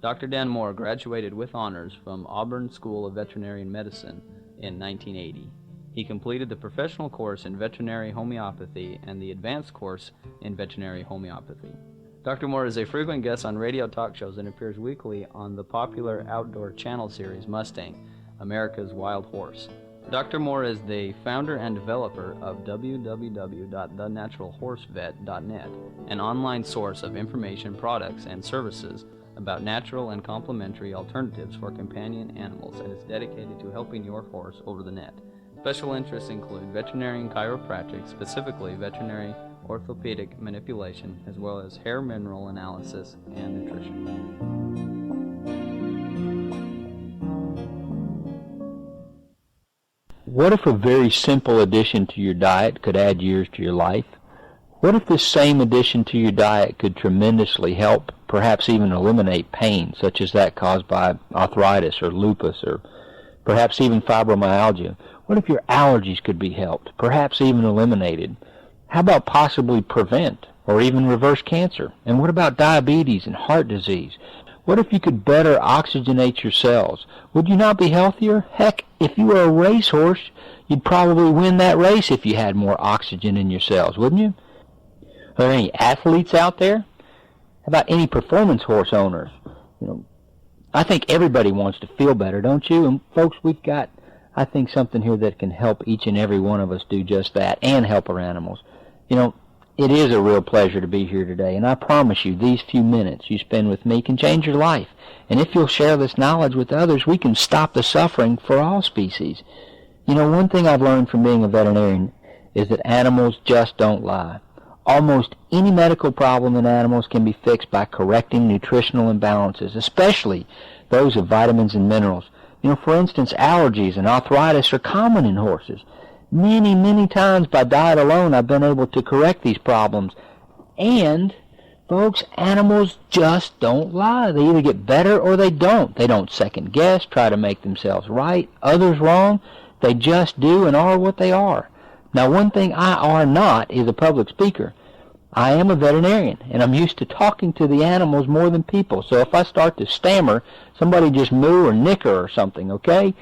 Dr. Dan Moore graduated with honors from Auburn School of Veterinary Medicine in 1980. He completed the professional course in veterinary homeopathy and the advanced course in veterinary homeopathy. Dr. Moore is a frequent guest on radio talk shows and appears weekly on the popular outdoor channel series Mustang, America's Wild Horse. Dr. Moore is the founder and developer of www.thenaturalhorsevet.net, an online source of information, products, and services about natural and complementary alternatives for companion animals, and is dedicated to helping your horse over the net. Special interests include veterinary chiropractic, specifically veterinary orthopedic manipulation, as well as hair mineral analysis and nutrition. What if a very simple addition to your diet could add years to your life? What if this same addition to your diet could tremendously help, perhaps even eliminate pain, such as that caused by arthritis or lupus or perhaps even fibromyalgia? What if your allergies could be helped, perhaps even eliminated? How about possibly prevent or even reverse cancer? And what about diabetes and heart disease? What if you could better oxygenate your cells? Would you not be healthier? Heck, if you were a racehorse, you'd probably win that race if you had more oxygen in your cells, wouldn't you? Are there any athletes out there? How about any performance horse owners? I think everybody wants to feel better, don't you? And folks, we've got, I think, something here that can help each and every one of us do just that and help our animals. It is a real pleasure to be here today, and I promise you these few minutes you spend with me can change your life. And if you'll share this knowledge with others, we can stop the suffering for all species. One thing I've learned from being a veterinarian is that animals just don't lie. Almost any medical problem in animals can be fixed by correcting nutritional imbalances, especially those of vitamins and minerals. For instance, allergies and arthritis are common in horses. Many, many times by diet alone I've been able to correct these problems. And, folks, animals just don't lie. They either get better or they don't. They don't second guess, try to make themselves right, others wrong. They just do and are what they are. Now, one thing I are not is a public speaker. I am a veterinarian, and I'm used to talking to the animals more than people. So if I start to stammer, somebody just moo or nicker or something, okay?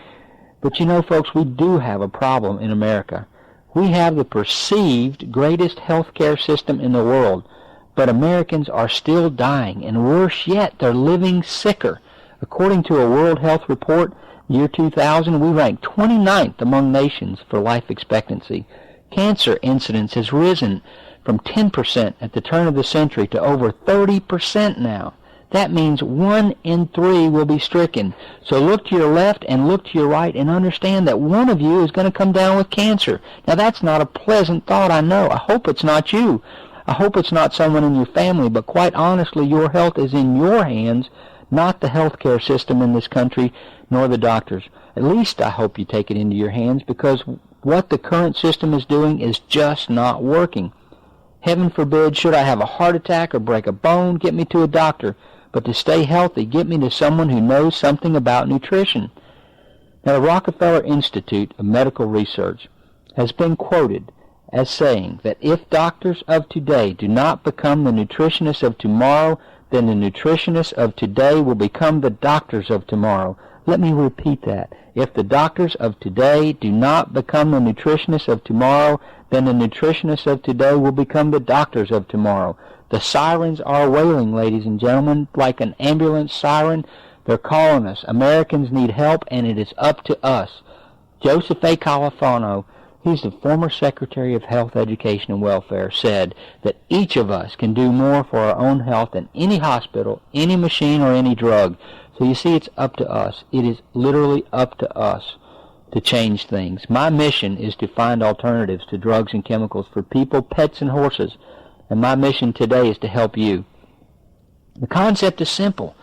But folks, we do have a problem in America. We have the perceived greatest healthcare system in the world, but Americans are still dying, and worse yet, they're living sicker. According to a World Health Report, year 2000, we ranked 29th among nations for life expectancy. Cancer incidence has risen from 10% at the turn of the century to over 30% now. That means 1 in 3 will be stricken. So look to your left and look to your right and understand that one of you is going to come down with cancer. Now that's not a pleasant thought, I know. I hope it's not you. I hope it's not someone in your family, but quite honestly, your health is in your hands, not the healthcare system in this country, nor the doctors. At least I hope you take it into your hands, because what the current system is doing is just not working. Heaven forbid, should I have a heart attack or break a bone, get me to a doctor. But to stay healthy, get me to someone who knows something about nutrition. Now, the Rockefeller Institute of Medical Research has been quoted as saying that if doctors of today do not become the nutritionists of tomorrow, then the nutritionists of today will become the doctors of tomorrow. Let me repeat that. If the doctors of today do not become the nutritionists of tomorrow, then the nutritionists of today will become the doctors of tomorrow. The sirens are wailing, ladies and gentlemen, like an ambulance siren. They're calling us. Americans need help, and it is up to us. Joseph A. Califano, he's the former Secretary of Health, Education, and Welfare, said that each of us can do more for our own health than any hospital, any machine, or any drug. So you see, it's up to us. It is literally up to us to change things. My mission is to find alternatives to drugs and chemicals for people, pets, and horses. And my mission today is to help you. The concept is simple.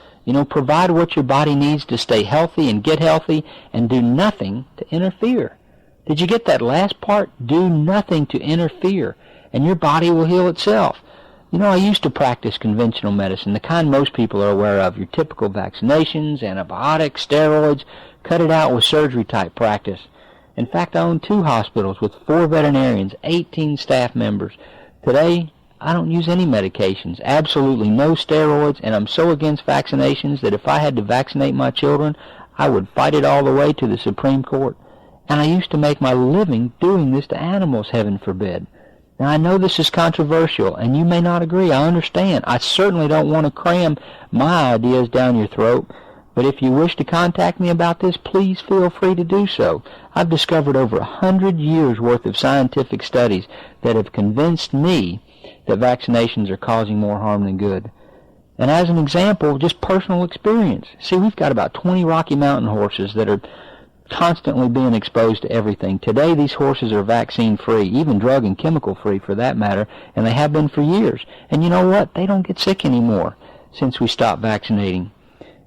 Provide what your body needs to stay healthy and get healthy, and do nothing to interfere. Did you get that last part? Do nothing to interfere, and your body will heal itself. I used to practice conventional medicine, the kind most people are aware of, your typical vaccinations, antibiotics, steroids. Cut it out with surgery-type practice. In fact, I own 2 hospitals with 4 veterinarians, 18 staff members. Today, I don't use any medications, absolutely no steroids, and I'm so against vaccinations that if I had to vaccinate my children, I would fight it all the way to the Supreme Court. And I used to make my living doing this to animals, heaven forbid. Now, I know this is controversial, and you may not agree. I understand. I certainly don't want to cram my ideas down your throat. But if you wish to contact me about this, please feel free to do so. I've discovered over 100 years' worth of scientific studies that have convinced me that vaccinations are causing more harm than good. And as an example, just personal experience. See, we've got about 20 Rocky Mountain horses that are constantly being exposed to everything. Today, these horses are vaccine-free, even drug and chemical-free for that matter, and they have been for years. And you know what? They don't get sick anymore since we stopped vaccinating.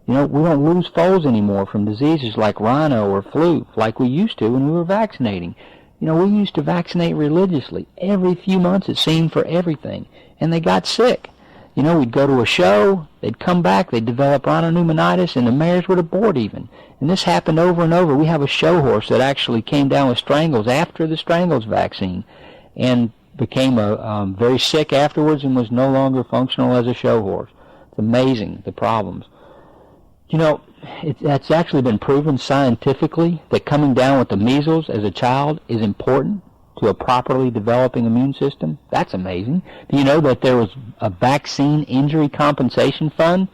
You know, we don't lose foals anymore from diseases like rhino or flu like we used to when we were vaccinating. You know, we used to vaccinate religiously. Every few months it seemed for everything, and they got sick. You know, we'd go to a show, they'd come back, they'd develop rhinopneumonitis, and the mares would abort even. And this happened over and over. We have a show horse that actually came down with strangles after the strangles vaccine and became very sick afterwards and was no longer functional as a show horse. It's amazing, the problems. You know, it's actually been proven scientifically that coming down with the measles as a child is important to a properly developing immune system. That's amazing. Do you know that there was a vaccine injury compensation fund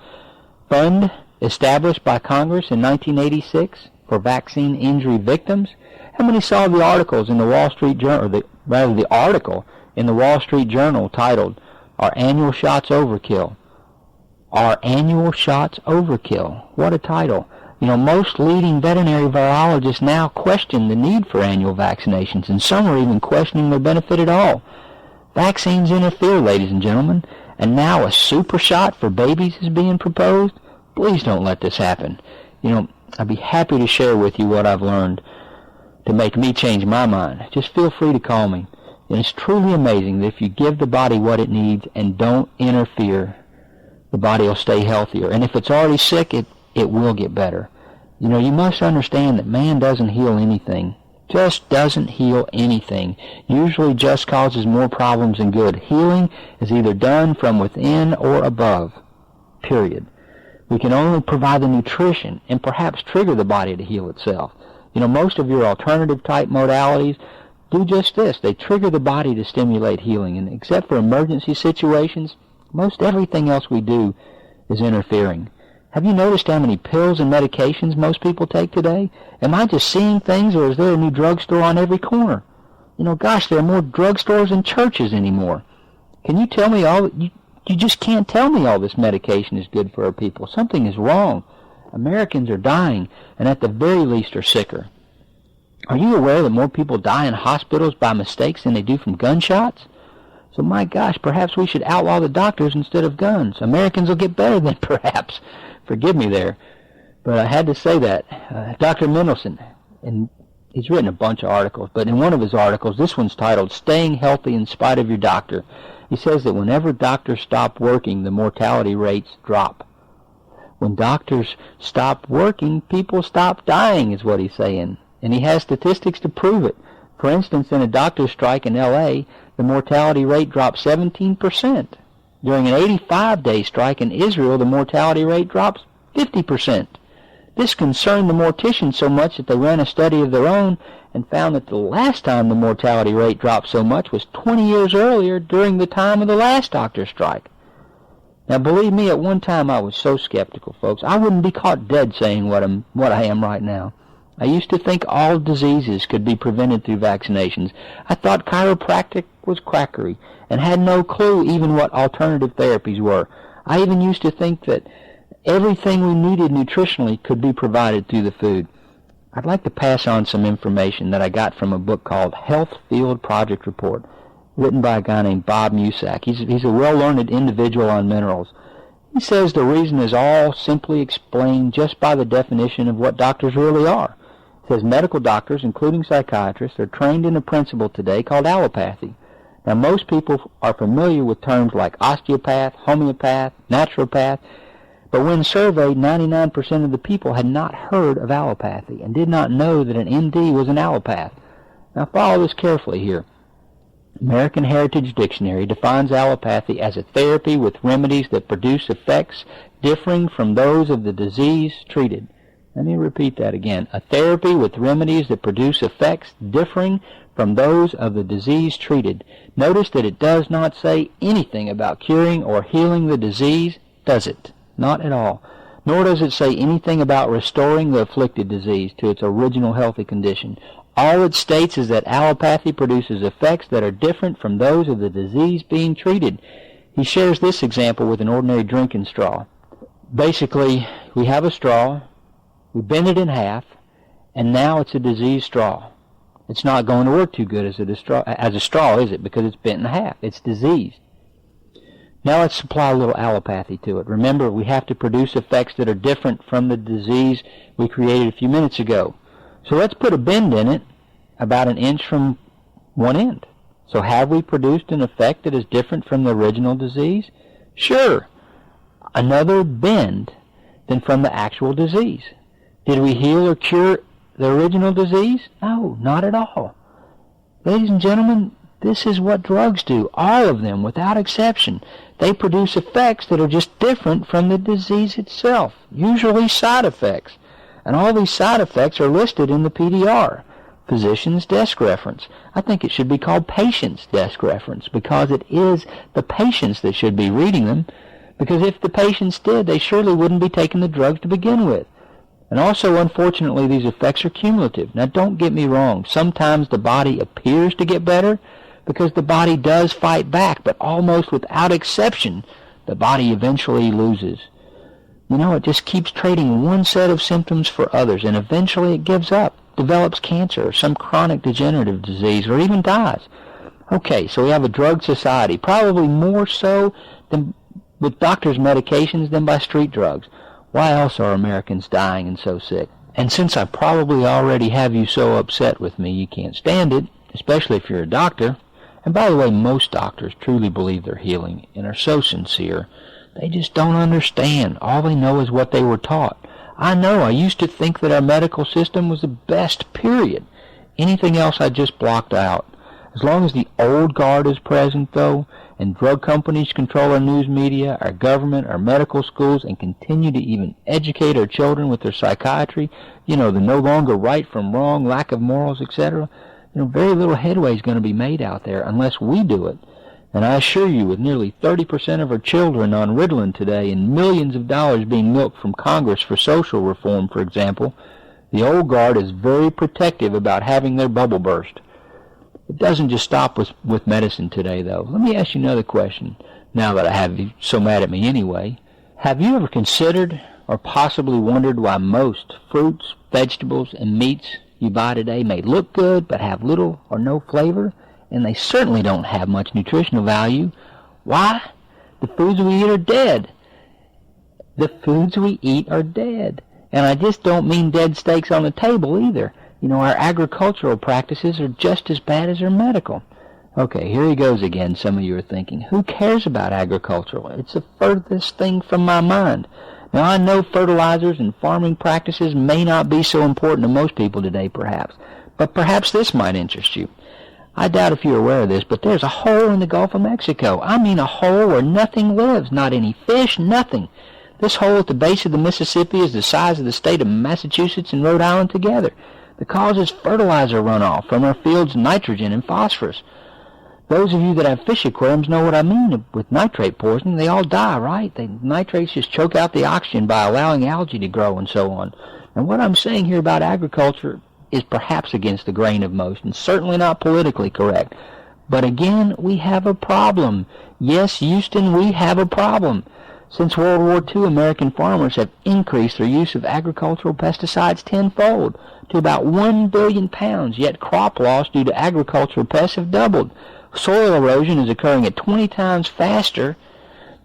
established by Congress in 1986 for vaccine injury victims? How many saw the articles in the Wall Street Journal, the article in the Wall Street Journal titled, "Are Annual Shots Overkill?" Are annual shots overkill? What a title. You know, most leading veterinary virologists now question the need for annual vaccinations, and some are even questioning their benefit at all. Vaccines interfere, ladies and gentlemen, and now a super shot for babies is being proposed. Please don't let this happen. You know, I'd be happy to share with you what I've learned to make me change my mind. Just feel free to call me. And it's truly amazing that if you give the body what it needs and don't interfere, the body will stay healthier. And if it's already sick, it will get better. You know, you must understand that man doesn't heal anything. Just doesn't heal anything. Usually just causes more problems than good. Healing is either done from within or above. Period. We can only provide the nutrition and perhaps trigger the body to heal itself. You know, most of your alternative type modalities do just this. They trigger the body to stimulate healing. And except for emergency situations, most everything else we do is interfering. Have you noticed how many pills and medications most people take today? Am I just seeing things, or is there a new drugstore on every corner? You know, gosh, there are more drugstores than churches anymore. Can you tell me you just can't tell me all this medication is good for our people. Something is wrong. Americans are dying, and at the very least are sicker. Are you aware that more people die in hospitals by mistakes than they do from gunshots? So my gosh, perhaps we should outlaw the doctors instead of guns. Americans will get better then, perhaps. Forgive me there, but I had to say that. Dr. Mendelsohn, and he's written a bunch of articles, but in one of his articles, this one's titled, "Staying Healthy in Spite of Your Doctor," he says that whenever doctors stop working, the mortality rates drop. When doctors stop working, people stop dying, is what he's saying. And he has statistics to prove it. For instance, in a doctor's strike in L.A., the mortality rate dropped 17%. During an 85-day strike in Israel, the mortality rate drops 50%. This concerned the morticians so much that they ran a study of their own and found that the last time the mortality rate dropped so much was 20 years earlier during the time of the last doctor's strike. Now, believe me, at one time I was so skeptical, folks. I wouldn't be caught dead saying what I am right now. I used to think all diseases could be prevented through vaccinations. I thought chiropractic was quackery and had no clue even what alternative therapies were. I even used to think that everything we needed nutritionally could be provided through the food. I'd like to pass on some information that I got from a book called Health Field Project Report, written by a guy named Bob Musak. He's a well-learned individual on minerals. He says the reason is all simply explained just by the definition of what doctors really are. It says medical doctors, including psychiatrists, are trained in a principle today called allopathy. Now, most people are familiar with terms like osteopath, homeopath, naturopath, but when surveyed, 99% of the people had not heard of allopathy and did not know that an MD was an allopath. Now, follow this carefully here. American Heritage Dictionary defines allopathy as a therapy with remedies that produce effects differing from those of the disease treated. Let me repeat that again. A therapy with remedies that produce effects differing from those of the disease treated. Notice that it does not say anything about curing or healing the disease, does it? Not at all. Nor does it say anything about restoring the afflicted disease to its original healthy condition. All it states is that allopathy produces effects that are different from those of the disease being treated. He shares this example with an ordinary drinking straw. Basically, we have a straw, we bend it in half, and now it's a diseased straw. It's not going to work too good as a straw, is it? Because it's bent in half. It's diseased. Now let's supply a little allopathy to it. Remember, we have to produce effects that are different from the disease we created a few minutes ago. So let's put a bend in it about an inch from one end. So have we produced an effect that is different from the original disease? Sure. Another bend than from the actual disease. Did we heal or cure the original disease? No, not at all. Ladies and gentlemen, this is what drugs do. All of them, without exception. They produce effects that are just different from the disease itself, usually side effects. And all these side effects are listed in the PDR, Physician's Desk Reference. I think it should be called Patient's Desk Reference because it is the patients that should be reading them, because if the patients did, they surely wouldn't be taking the drugs to begin with. And also, unfortunately, these effects are cumulative. Now, don't get me wrong. Sometimes the body appears to get better because the body does fight back, but almost without exception, the body eventually loses. You know, it just keeps trading one set of symptoms for others, and eventually it gives up, develops cancer or some chronic degenerative disease, or even dies. Okay, so we have a drug society, probably more so than with doctors' medications than by street drugs. Why else are Americans dying and so sick? And since I probably already have you so upset with me you can't stand it, especially if you're a doctor, and by the way, most doctors truly believe they're healing and are so sincere, they just don't understand. All they know is what they were taught. I know, I used to think that our medical system was the best, period. Anything else I just blocked out. As long as the old guard is present, though, and drug companies control our news media, our government, our medical schools, and continue to even educate our children with their psychiatry, the no longer right from wrong, lack of morals, etc., very little headway is going to be made out there unless we do it. And I assure you, with nearly 30% of our children on Ritalin today and millions of dollars being milked from Congress for social reform, for example, the old guard is very protective about having their bubble burst. It doesn't just stop with medicine today, though. Let me ask you another question, now that I have you so mad at me anyway. Have you ever considered or possibly wondered why most fruits, vegetables, and meats you buy today may look good but have little or no flavor? And they certainly don't have much nutritional value. Why? The foods we eat are dead. The foods we eat are dead. And I just don't mean dead steaks on the table either. Our agricultural practices are just as bad as our medical. Okay, here he goes again, some of you are thinking. Who cares about agricultural? It's the furthest thing from my mind. Now, I know fertilizers and farming practices may not be so important to most people today, perhaps. But perhaps this might interest you. I doubt if you're aware of this, but there's a hole in the Gulf of Mexico. I mean a hole where nothing lives, not any fish, nothing. This hole at the base of the Mississippi is the size of the state of Massachusetts and Rhode Island together. The cause is fertilizer runoff from our fields' nitrogen and phosphorus. Those of you that have fish aquariums know what I mean with nitrate poisoning. They all die, right? The nitrates just choke out the oxygen by allowing algae to grow and so on. And what I'm saying here about agriculture is perhaps against the grain of most and certainly not politically correct. But again, we have a problem. Yes, Houston, we have a problem. Since World War II, American farmers have increased their use of agricultural pesticides tenfold to about 1 billion pounds, yet crop loss due to agricultural pests have doubled. Soil erosion is occurring at 20 times faster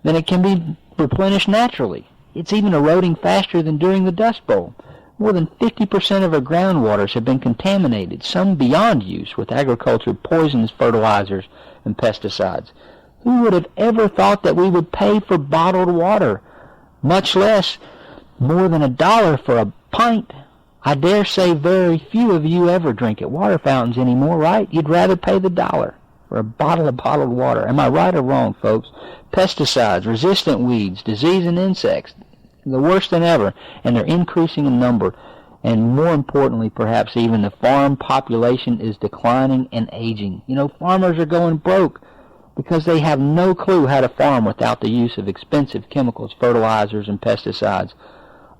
than it can be replenished naturally. It's even eroding faster than during the Dust Bowl. More than 50% of our groundwaters have been contaminated, some beyond use, with agriculture poisons, fertilizers, and pesticides. Who would have ever thought that we would pay for bottled water, much less more than $1 for a pint? I dare say very few of you ever drink at water fountains anymore, right? You'd rather pay the $1. for a bottle of bottled water. Am I right or wrong, folks? Pesticides, resistant weeds, disease and insects, the worst than ever, and they're increasing in number. And more importantly, perhaps even, the farm population is declining and aging. You know, farmers are going broke because they have no clue how to farm without the use of expensive chemicals, fertilizers, and pesticides.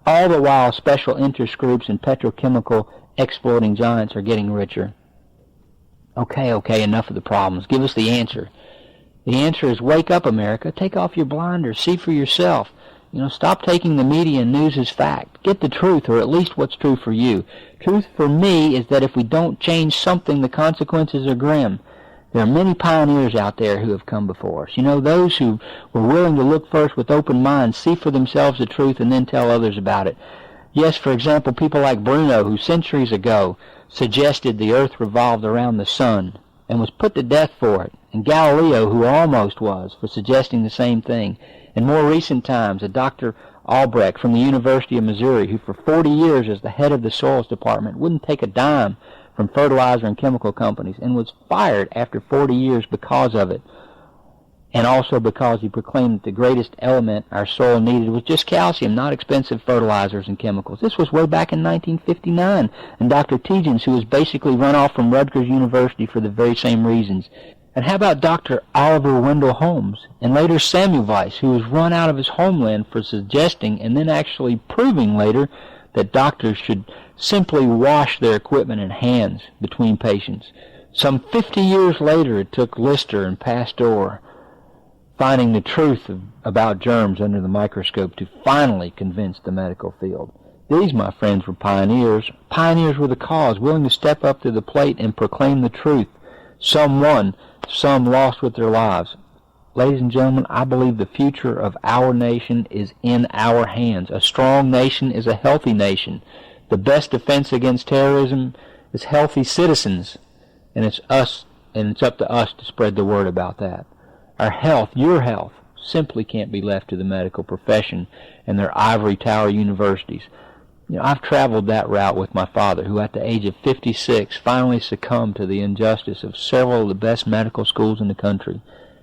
All the while, special interest groups and petrochemical exploiting giants are getting richer. Okay, enough of the problems. Give us the answer. The answer is wake up, America. Take off your blinders. See for yourself. You know, stop taking the media and news as fact. Get the truth, or at least what's true for you. Truth for me is that if we don't change something, the consequences are grim. There are many pioneers out there who have come before us. You know, those who were willing to look first with open minds, see for themselves the truth, and then tell others about it. Yes, for example, people like Bruno, who centuries ago suggested the earth revolved around the sun and was put to death for it, and Galileo, who almost was, for suggesting the same thing. In more recent times, a Dr. Albrecht from the University of Missouri, who for 40 years as the head of the soils department wouldn't take a dime from fertilizer and chemical companies and was fired after 40 years because of it, and also because he proclaimed that the greatest element our soil needed was just calcium, not expensive fertilizers and chemicals. This was way back in 1959. And Dr. Tegens, who was basically run off from Rutgers University for the very same reasons. And how about Dr. Oliver Wendell Holmes, and later Semmelweis, who was run out of his homeland for suggesting and then actually proving later that doctors should simply wash their equipment and hands between patients. Some 50 years later, it took Lister and Pasteur finding the truth about germs under the microscope to finally convince the medical field. These, my friends, were pioneers. Pioneers with a cause, willing to step up to the plate and proclaim the truth. Some won, some lost with their lives. Ladies and gentlemen, I believe the future of our nation is in our hands. A strong nation is a healthy nation. The best defense against terrorism is healthy citizens, and it's up to us to spread the word about that. Our health, your health, simply can't be left to the medical profession and their ivory tower universities. You know, I've traveled that route with my father, who at the age of 56 finally succumbed to the injustice of several of the best medical schools in the country.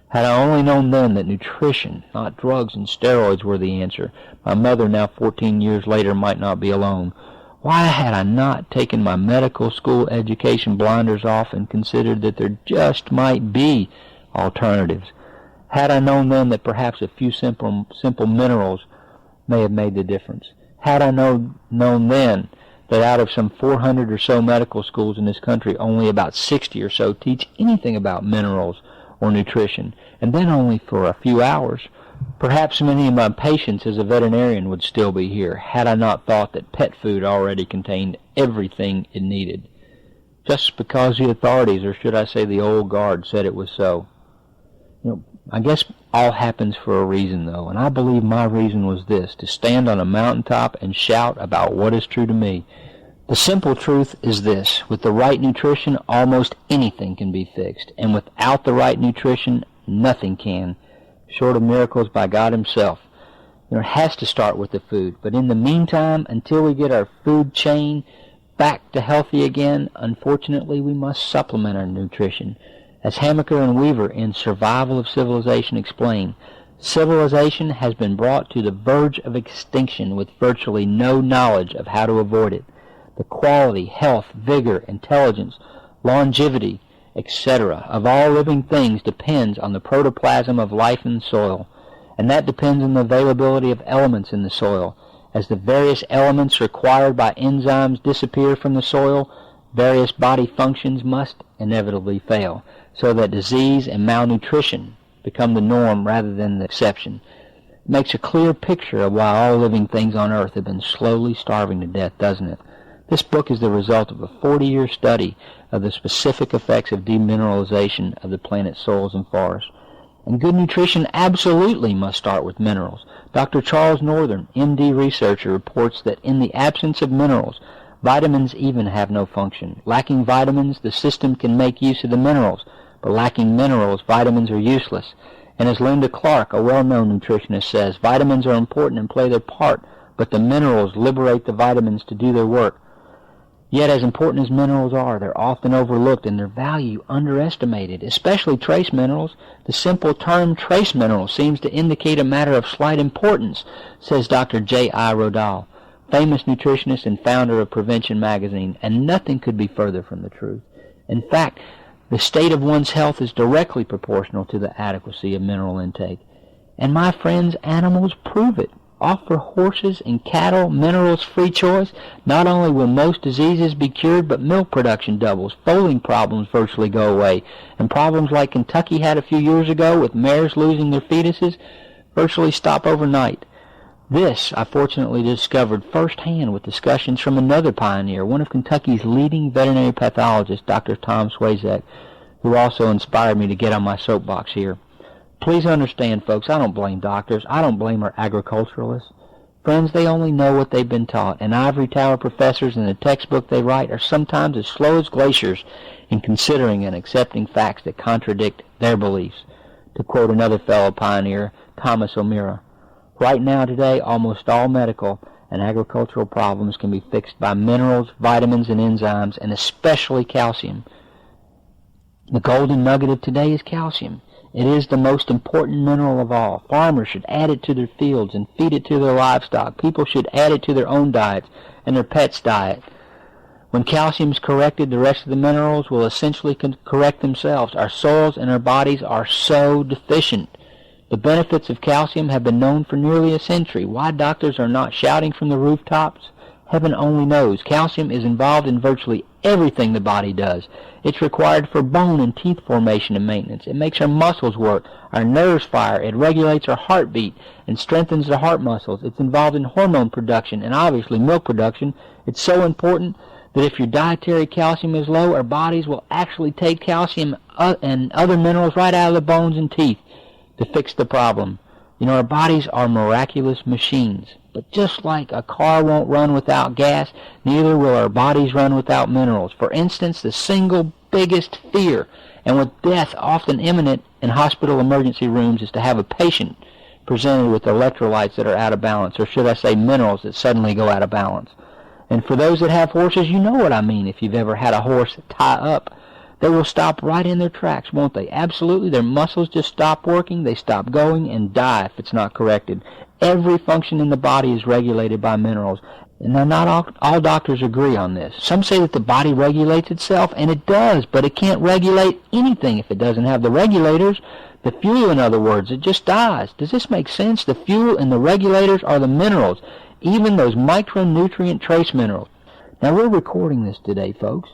Had I only known then that nutrition, not drugs and steroids, were the answer, my mother, now 14 years later, might not be alone. Why had I not taken my medical school education blinders off and considered that there just might be alternatives? Had I known then that perhaps a few simple minerals may have made the difference? Had I known then that out of some 400 or so medical schools in this country, only about 60 or so teach anything about minerals or nutrition, and then only for a few hours, perhaps many of my patients as a veterinarian would still be here, had I not thought that pet food already contained everything it needed, just because the authorities, or should I say the old guard, said it was so. You know, I guess all happens for a reason, though, and I believe my reason was this: to stand on a mountaintop and shout about what is true to me. The simple truth is this: with the right nutrition, almost anything can be fixed, and without the right nutrition, nothing can, short of miracles by God Himself. You know, it has to start with the food, but in the meantime, until we get our food chain back to healthy again, unfortunately, we must supplement our nutrition. As Hamaker and Weaver in Survival of Civilization explain, civilization has been brought to the verge of extinction with virtually no knowledge of how to avoid it. The quality, health, vigor, intelligence, longevity, etc. of all living things depends on the protoplasm of life in the soil, and that depends on the availability of elements in the soil. As the various elements required by enzymes disappear from the soil, various body functions must inevitably fail, so that disease and malnutrition become the norm rather than the exception. It makes a clear picture of why all living things on Earth have been slowly starving to death, doesn't it? This book is the result of a 40-year study of the specific effects of demineralization of the planet's soils and forests. And good nutrition absolutely must start with minerals. Dr. Charles Northern, MD researcher, reports that in the absence of minerals, vitamins even have no function. Lacking vitamins, the system can make use of the minerals, but lacking minerals, vitamins are useless. And as Linda Clark, a well-known nutritionist, says, vitamins are important and play their part, but the minerals liberate the vitamins to do their work. Yet, as important as minerals are, they're often overlooked and their value underestimated, especially trace minerals. The simple term trace minerals seems to indicate a matter of slight importance, says Dr. J.I. Rodal, famous nutritionist and founder of Prevention Magazine, and nothing could be further from the truth. In fact, the state of one's health is directly proportional to the adequacy of mineral intake. And my friends, animals prove it. Offer horses and cattle minerals-free choice. Not only will most diseases be cured, but milk production doubles, foaling problems virtually go away, and problems like Kentucky had a few years ago with mares losing their fetuses virtually stop overnight. This I fortunately discovered firsthand with discussions from another pioneer, one of Kentucky's leading veterinary pathologists, Dr. Tom Swayzek, who also inspired me to get on my soapbox here. Please understand, folks, I don't blame doctors. I don't blame our agriculturalists. Friends, they only know what they've been taught, and ivory tower professors in the textbook they write are sometimes as slow as glaciers in considering and accepting facts that contradict their beliefs. To quote another fellow pioneer, Thomas O'Meara, right now today, almost all medical and agricultural problems can be fixed by minerals, vitamins, and enzymes, and especially calcium. The golden nugget of today is calcium. It is the most important mineral of all. Farmers should add it to their fields and feed it to their livestock. People should add it to their own diets and their pets' diet. When calcium is corrected, the rest of the minerals will essentially correct themselves. Our soils and our bodies are so deficient. The benefits of calcium have been known for nearly a century. Why doctors are not shouting from the rooftops, heaven only knows. Calcium is involved in virtually everything the body does. It's required for bone and teeth formation and maintenance. It makes our muscles work, our nerves fire. It regulates our heartbeat and strengthens the heart muscles. It's involved in hormone production and obviously milk production. It's so important that if your dietary calcium is low, our bodies will actually take calcium and other minerals right out of the bones and teeth to fix the problem. You know, our bodies are miraculous machines. But just like a car won't run without gas, neither will our bodies run without minerals. For instance, the single biggest fear, and with death often imminent in hospital emergency rooms, is to have a patient presented with electrolytes that are out of balance, or should I say minerals that suddenly go out of balance. And for those that have horses, you know what I mean. If you've ever had a horse tie up, they will stop right in their tracks, won't they? Absolutely. Their muscles just stop working. They stop going and die if it's not corrected. Every function in the body is regulated by minerals. And now, not all doctors agree on this. Some say that the body regulates itself, and it does, but it can't regulate anything if it doesn't have the regulators. The fuel, in other words, it just dies. Does this make sense? The fuel and the regulators are the minerals, even those micronutrient trace minerals. Now, we're recording this today, folks.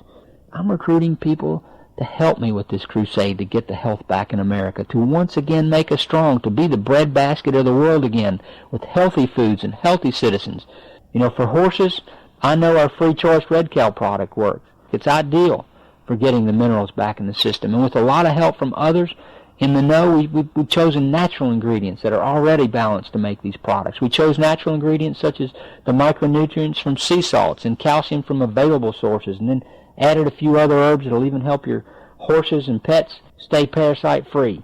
I'm recruiting people to help me with this crusade to get the health back in America, to once again make us strong, to be the breadbasket of the world again, with healthy foods and healthy citizens. You know, for horses, I know our free choice red cow product works. It's ideal for getting the minerals back in the system. And with a lot of help from others in the know, we've chosen natural ingredients that are already balanced to make these products. We chose natural ingredients such as the micronutrients from sea salts and calcium from available sources, and then added a few other herbs that will even help your horses and pets stay parasite-free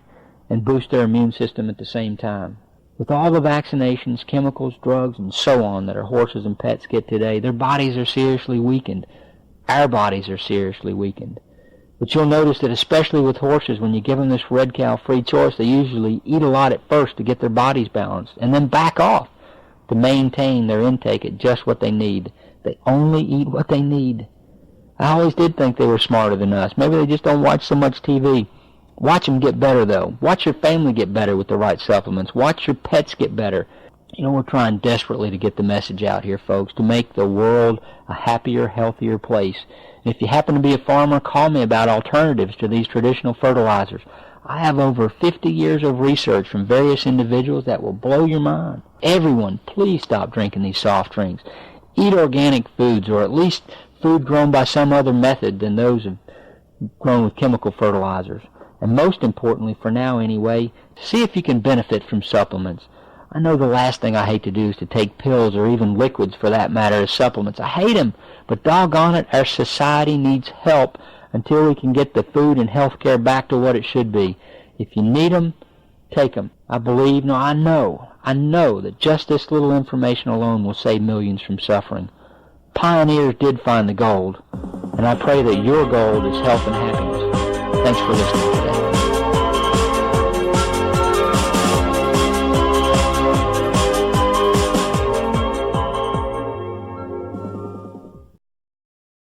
and boost their immune system at the same time. With all the vaccinations, chemicals, drugs, and so on that our horses and pets get today, their bodies are seriously weakened. Our bodies are seriously weakened. But you'll notice that especially with horses, when you give them this red cow free choice, they usually eat a lot at first to get their bodies balanced, and then back off to maintain their intake at just what they need. They only eat what they need. I always did think they were smarter than us. Maybe they just don't watch so much TV. Watch them get better, though. Watch your family get better with the right supplements. Watch your pets get better. You know, we're trying desperately to get the message out here, folks, to make the world a happier, healthier place. And if you happen to be a farmer, call me about alternatives to these traditional fertilizers. I have over 50 years of research from various individuals that will blow your mind. Everyone, please stop drinking these soft drinks. Eat organic foods, or at least food grown by some other method than those grown with chemical fertilizers. And most importantly, for now anyway, see if you can benefit from supplements. I know the last thing I hate to do is to take pills, or even liquids for that matter, as supplements. I hate them, but doggone it, our society needs help until we can get the food and health care back to what it should be. If you need them, take them. I know that just this little information alone will save millions from suffering. pioneers did find the gold, and I pray that your gold is health and happiness. Thanks for listening today.